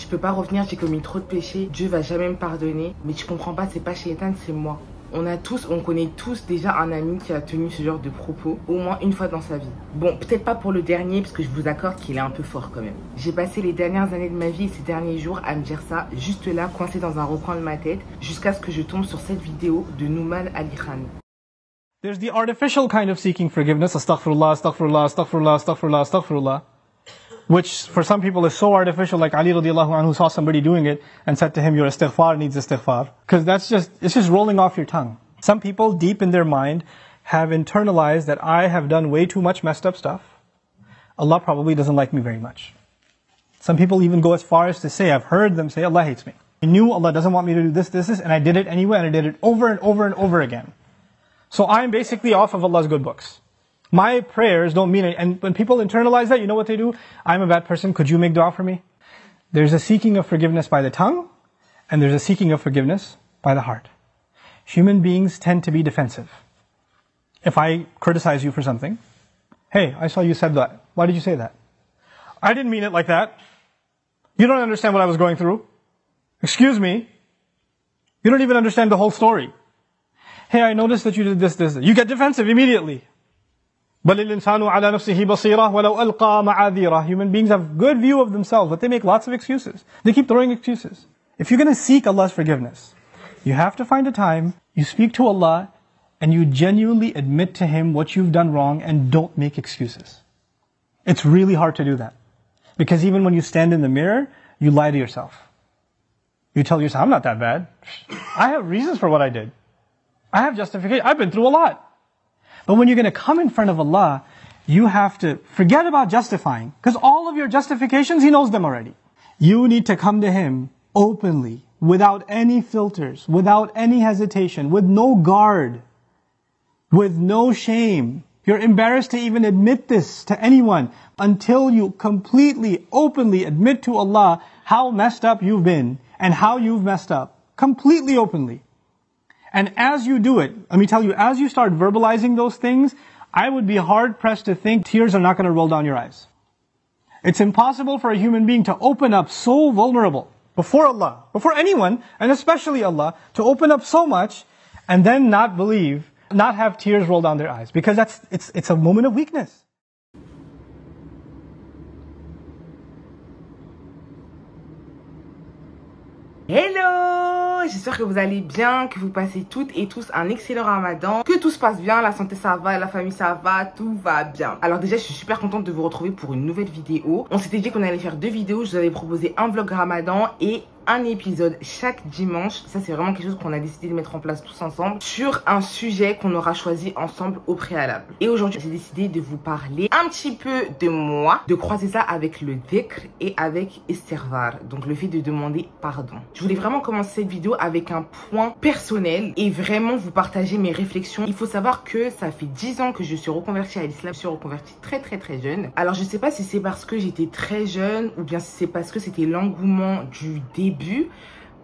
peux pas revenir, j'ai commis trop de péchés, Dieu va jamais me pardonner. Mais tu comprends pas, c'est pas Shaitan, c'est moi. On connaît tous déjà un ami qui a tenu ce genre de propos au moins une fois dans sa vie. Bon, peut-être pas pour le dernier, parce que je vous accorde qu'il est un peu fort quand même. J'ai passé les dernières années de ma vie et ces derniers jours à me dire ça, juste là, coincé dans un recoin de ma tête, jusqu'à ce que je tombe sur cette vidéo de Nouman Ali Khan. There's the artificial kind of seeking forgiveness, astaghfirullah, astaghfirullah, astaghfirullah, astaghfirullah, astaghfirullah, which for some people is so artificial, like Ali radiallahu anhu saw somebody doing it and said to him, your istighfar needs istighfar. Because it's just rolling off your tongue. Some people deep in their mind have internalized that I have done way too much messed up stuff. Allah probably doesn't like me very much. Some people even go as far as to say, I've heard them say, Allah hates me. I knew Allah doesn't want me to do this, and I did it anyway, and I did it over and over and over again. So I'm basically off of Allah's good books. My prayers don't mean it. And when people internalize that, you know what they do? I'm a bad person, could you make dua for me? There's a seeking of forgiveness by the tongue, and there's a seeking of forgiveness by the heart. Human beings tend to be defensive. If I criticize you for something, hey, I saw you said that. Why did you say that? I didn't mean it like that. You don't understand what I was going through. Excuse me. You don't even understand the whole story. Hey, I noticed that you did this. You get defensive immediately. بَلِ الْإِنسَانُ عَلَى نَفْسِهِ بَصِيرًا وَلَوْ أَلْقَى مَعَاذِيرًا. Human beings have good view of themselves, but they make lots of excuses. They keep throwing excuses. If you're going to seek Allah's forgiveness, you have to find a time, you speak to Allah, and you genuinely admit to Him what you've done wrong and don't make excuses. It's really hard to do that. Because even when you stand in the mirror, you lie to yourself. You tell yourself, I'm not that bad. I have reasons for what I did. I have justification. I've been through a lot. But when you're going to come in front of Allah, you have to forget about justifying. Because all of your justifications, He knows them already. You need to come to Him openly, without any filters, without any hesitation, with no guard, with no shame. You're embarrassed to even admit this to anyone until you completely, openly admit to Allah how messed up you've been and how you've messed up. Completely openly. And as you do it, let me tell you, as you start verbalizing those things, I would be hard-pressed to think tears are not going to roll down your eyes. It's impossible for a human being to open up so vulnerable before Allah, before anyone, and especially Allah, to open up so much and then not believe, not have tears roll down their eyes. Because it's a moment of weakness. Hello, j'espère que vous allez bien, que vous passez toutes et tous un excellent ramadan, que tout se passe bien, la santé ça va, la famille ça va, tout va bien. Alors déjà je suis super contente de vous retrouver pour une nouvelle vidéo. On s'était dit qu'on allait faire 2 vidéos, je vous avais proposé un vlog ramadan et un épisode chaque dimanche. Ça c'est vraiment quelque chose qu'on a décidé de mettre en place tous ensemble sur un sujet qu'on aura choisi ensemble au préalable. Et aujourd'hui j'ai décidé de vous parler un petit peu de moi, de croiser ça avec le dhikr et avec istighfar, donc le fait de demander pardon. Je voulais vraiment commencer cette vidéo avec un point personnel et vraiment vous partager mes réflexions. Il faut savoir que ça fait 10 ans que je suis reconvertie à l'islam. Je suis reconvertie très jeune. Alors je sais pas si c'est parce que j'étais très jeune ou bien si c'est parce que c'était l'engouement du début.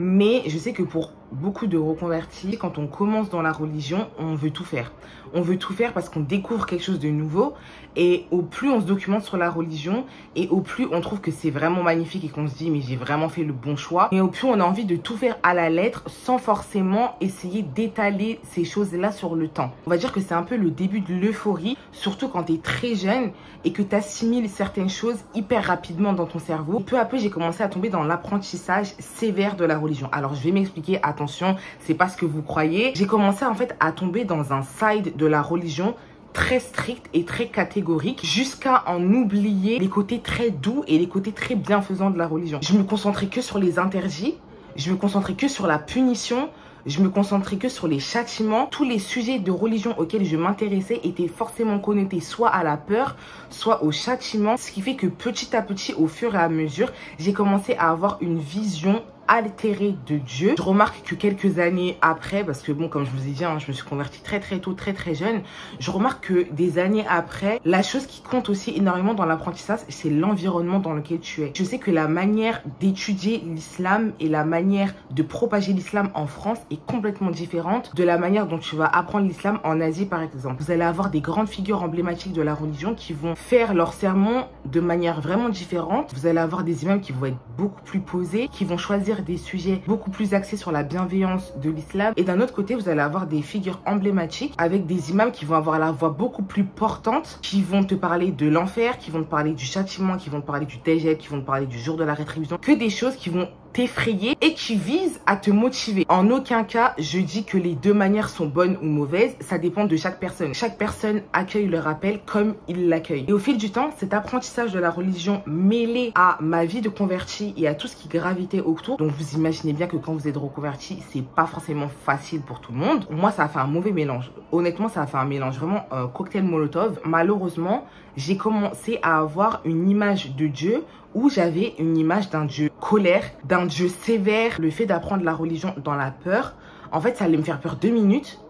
Mais je sais que pour beaucoup de reconvertis, quand on commence dans la religion, on veut tout faire. On veut tout faire parce qu'on découvre quelque chose de nouveau. Et au plus on se documente sur la religion, et au plus on trouve que c'est vraiment magnifique et qu'on se dit mais j'ai vraiment fait le bon choix. Et au plus on a envie de tout faire à la lettre sans forcément essayer d'étaler ces choses-là sur le temps. On va dire que c'est un peu le début de l'euphorie, surtout quand tu es très jeune et que tu assimiles certaines choses hyper rapidement dans ton cerveau. Et peu à peu j'ai commencé à tomber dans l'apprentissage sévère de la religion. Alors je vais m'expliquer, attention, c'est pas ce que vous croyez. J'ai commencé en fait à tomber dans un side de la religion très strict et très catégorique, jusqu'à en oublier les côtés très doux et les côtés très bienfaisants de la religion. Je me concentrais que sur les interdits, je me concentrais que sur la punition, je me concentrais que sur les châtiments. Tous les sujets de religion auxquels je m'intéressais étaient forcément connotés soit à la peur, soit au châtiment. Ce qui fait que petit à petit, au fur et à mesure, j'ai commencé à avoir une vision altérée de Dieu. Je remarque que quelques années après, parce que bon, comme je vous ai dit, hein, je me suis convertie très tôt, très jeune. Je remarque que des années après, la chose qui compte aussi énormément dans l'apprentissage, c'est l'environnement dans lequel tu es. Je sais que la manière d'étudier l'islam et la manière de propager l'islam en France est complètement différente de la manière dont tu vas apprendre l'islam en Asie, par exemple. Vous allez avoir des grandes figures emblématiques de la religion qui vont faire leurs sermons de manière vraiment différente. Vous allez avoir des imams qui vont être beaucoup plus posés, qui vont choisir des sujets beaucoup plus axés sur la bienveillance de l'islam. Et d'un autre côté, vous allez avoir des figures emblématiques avec des imams qui vont avoir la voix beaucoup plus portante, qui vont te parler de l'enfer, qui vont te parler du châtiment, qui vont te parler du dajjal, qui vont te parler du jour de la rétribution, que des choses qui vont t'effrayer et qui visent à te motiver. En aucun cas, je dis que les deux manières sont bonnes ou mauvaises, ça dépend de chaque personne. Chaque personne accueille le rappel comme il l'accueille. Et au fil du temps, cet apprentissage de la religion mêlé à ma vie de converti et à tout ce qui gravitait autour, donc vous imaginez bien que quand vous êtes reconverti, c'est pas forcément facile pour tout le monde. Moi, ça a fait un mauvais mélange. Honnêtement, ça a fait un mélange vraiment cocktail molotov. Malheureusement, j'ai commencé à avoir une image de Dieu où j'avais une image d'un Dieu colère, d'un Dieu sévère. Le fait d'apprendre la religion dans la peur, en fait, ça allait me faire peur 2 minutes.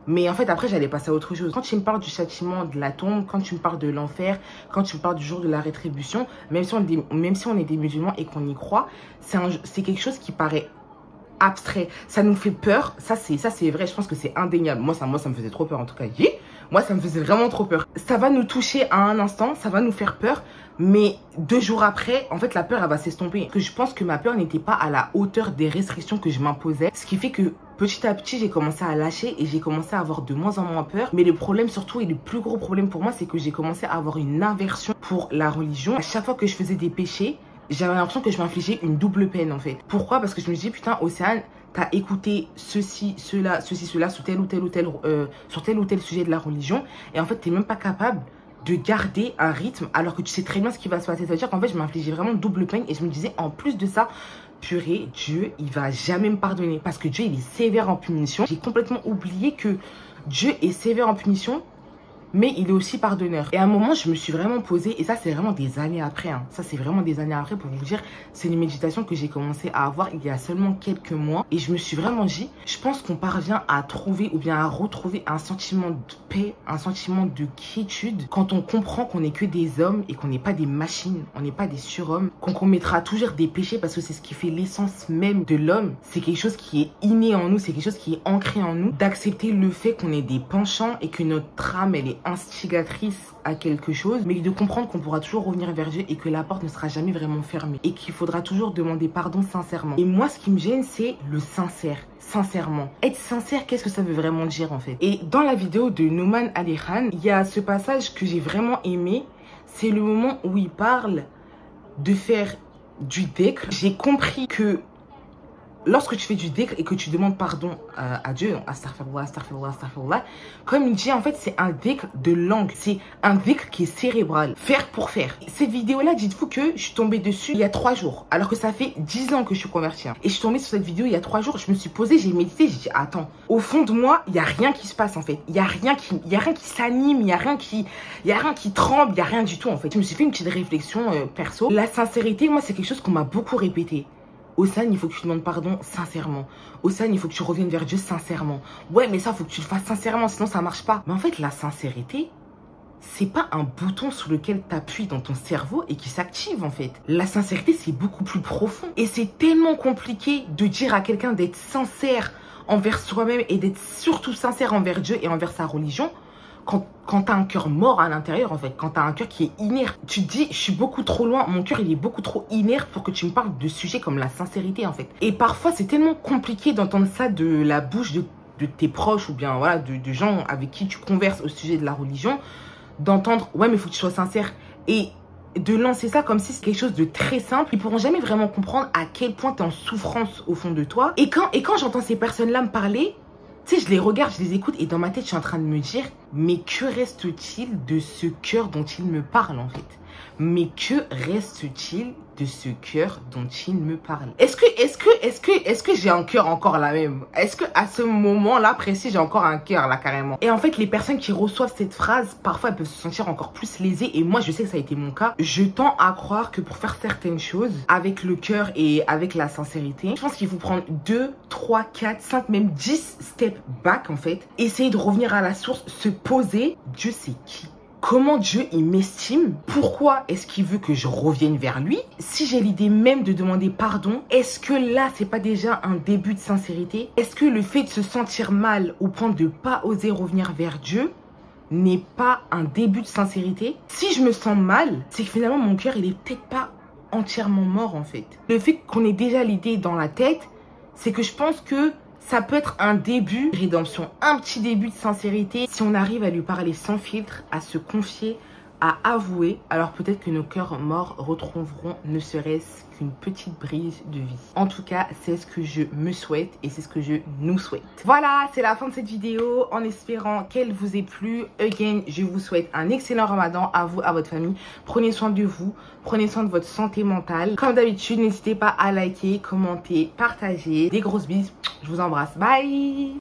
Mais en fait, après, j'allais passer à autre chose. Quand tu me parles du châtiment de la tombe, quand tu me parles de l'enfer, quand tu me parles du jour de la rétribution, même si on est des musulmans et qu'on y croit, c'est quelque chose qui paraît abstrait. Ça nous fait peur. Ça, c'est vrai. Je pense que c'est indéniable. Moi, ça me faisait trop peur, en tout cas. Moi, ça me faisait vraiment trop peur. Ça va nous toucher à un instant, ça va nous faire peur. Mais 2 jours après, en fait, la peur, elle va s'estomper. Que je pense que ma peur n'était pas à la hauteur des restrictions que je m'imposais. Ce qui fait que petit à petit, j'ai commencé à lâcher et j'ai commencé à avoir de moins en moins peur. Mais le problème surtout, et le plus gros problème pour moi, c'est que j'ai commencé à avoir une aversion pour la religion. À chaque fois que je faisais des péchés, j'avais l'impression que je m'infligeais une double peine, en fait. Pourquoi? Parce que je me dis, putain, Océane, t'as écouté ceci, cela, sur tel ou tel sujet de la religion. Et en fait, t'es même pas capable de garder un rythme alors que tu sais très bien ce qui va se passer. Ça veut dire qu'en fait, je m'infligeais vraiment double peine et je me disais, en plus de ça, purée, Dieu, il va jamais me pardonner parce que Dieu, il est sévère en punition. J'ai complètement oublié que Dieu est sévère en punition, mais il est aussi pardonneur. Et à un moment, je me suis vraiment posée, et ça, c'est vraiment des années après. Hein. Ça, c'est vraiment des années après, pour vous dire, c'est une méditation que j'ai commencé à avoir il y a seulement quelques mois. Et je me suis vraiment dit, je pense qu'on parvient à trouver ou bien à retrouver un sentiment de paix, un sentiment de quiétude, quand on comprend qu'on n'est que des hommes et qu'on n'est pas des machines, on n'est pas des surhommes, qu'on commettra toujours des péchés parce que c'est ce qui fait l'essence même de l'homme. C'est quelque chose qui est inné en nous, c'est quelque chose qui est ancré en nous, d'accepter le fait qu'on ait des penchants et que notre âme, elle est instigatrice à quelque chose, mais de comprendre qu'on pourra toujours revenir vers Dieu et que la porte ne sera jamais vraiment fermée et qu'il faudra toujours demander pardon sincèrement. Et moi, ce qui me gêne, c'est le sincère. Sincèrement. Être sincère, qu'est-ce que ça veut vraiment dire, en fait? Et dans la vidéo de Nouman Ali Khan, il y a ce passage que j'ai vraiment aimé. C'est le moment où il parle de faire du dhikr. J'ai compris que lorsque tu fais du dhikr et que tu demandes pardon à Dieu, astaghfirullah, astaghfirullah, astaghfirullah, comme il dit, en fait, c'est un dhikr de langue. C'est un dhikr qui est cérébral. Faire pour faire. Cette vidéo-là, dites-vous que je suis tombée dessus il y a 3 jours. Alors que ça fait 10 ans que je suis convertie. Et je suis tombée sur cette vidéo il y a 3 jours. Je me suis posée, j'ai médité, j'ai dit, attends. Au fond de moi, il n'y a rien qui se passe, en fait. Il n'y a rien qui s'anime, il n'y a rien qui tremble, il n'y a rien du tout, en fait. Je me suis fait une petite réflexion perso. La sincérité, moi, c'est quelque chose qu'on m'a beaucoup répété. Océane, il faut que tu demandes pardon sincèrement. Océane, il faut que tu reviennes vers Dieu sincèrement. Ouais, mais ça, il faut que tu le fasses sincèrement, sinon ça marche pas. Mais en fait, la sincérité, c'est pas un bouton sur lequel tu appuies dans ton cerveau et qui s'active, en fait. La sincérité, c'est beaucoup plus profond. Et c'est tellement compliqué de dire à quelqu'un d'être sincère envers soi-même et d'être surtout sincère envers Dieu et envers sa religion. Quand t'as un cœur mort à l'intérieur, en fait, quand t'as un cœur qui est inerte, tu te dis, je suis beaucoup trop loin, mon cœur il est beaucoup trop inerte pour que tu me parles de sujets comme la sincérité, en fait. Et parfois, c'est tellement compliqué d'entendre ça de la bouche de tes proches ou bien voilà, de gens avec qui tu converses au sujet de la religion, d'entendre, ouais, mais il faut que tu sois sincère. Et de lancer ça comme si c'est quelque chose de très simple, ils pourront jamais vraiment comprendre à quel point t'es en souffrance au fond de toi. Et quand j'entends ces personnes-là me parler, tu sais, je les regarde, je les écoute et dans ma tête, je suis en train de me dire, mais que reste-t-il de ce cœur dont ils me parlent, en fait? Mais que reste-t-il de ce cœur dont il me parle? Est-ce que j'ai un cœur encore là même? Est-ce que à ce moment-là précis, j'ai encore un cœur là carrément? Et en fait, les personnes qui reçoivent cette phrase, parfois elles peuvent se sentir encore plus lésées. Et moi, je sais que ça a été mon cas. Je tends à croire que pour faire certaines choses avec le cœur et avec la sincérité, je pense qu'il faut prendre 2, 3, 4, 5, même 10 steps back en fait. Essayer de revenir à la source, se poser. Dieu sait qui? Comment Dieu il m'estime? Pourquoi est-ce qu'il veut que je revienne vers lui? Si j'ai l'idée même de demander pardon, est-ce que là c'est pas déjà un début de sincérité? Est-ce que le fait de se sentir mal au point de ne pas oser revenir vers Dieu n'est pas un début de sincérité? Si je me sens mal, c'est que finalement mon cœur il est peut-être pas entièrement mort en fait. Le fait qu'on ait déjà l'idée dans la tête, c'est que je pense que ça peut être un début de rédemption, un petit début de sincérité. Si on arrive à lui parler sans filtre, à se confier, à avouer, alors peut-être que nos cœurs morts retrouveront ne serait-ce qu'une petite brise de vie. En tout cas, c'est ce que je me souhaite et c'est ce que je nous souhaite. Voilà, c'est la fin de cette vidéo. En espérant qu'elle vous ait plu. Again, je vous souhaite un excellent ramadan à vous, à votre famille. Prenez soin de vous, prenez soin de votre santé mentale. Comme d'habitude, n'hésitez pas à liker, commenter, partager. Des grosses bises. Je vous embrasse. Bye!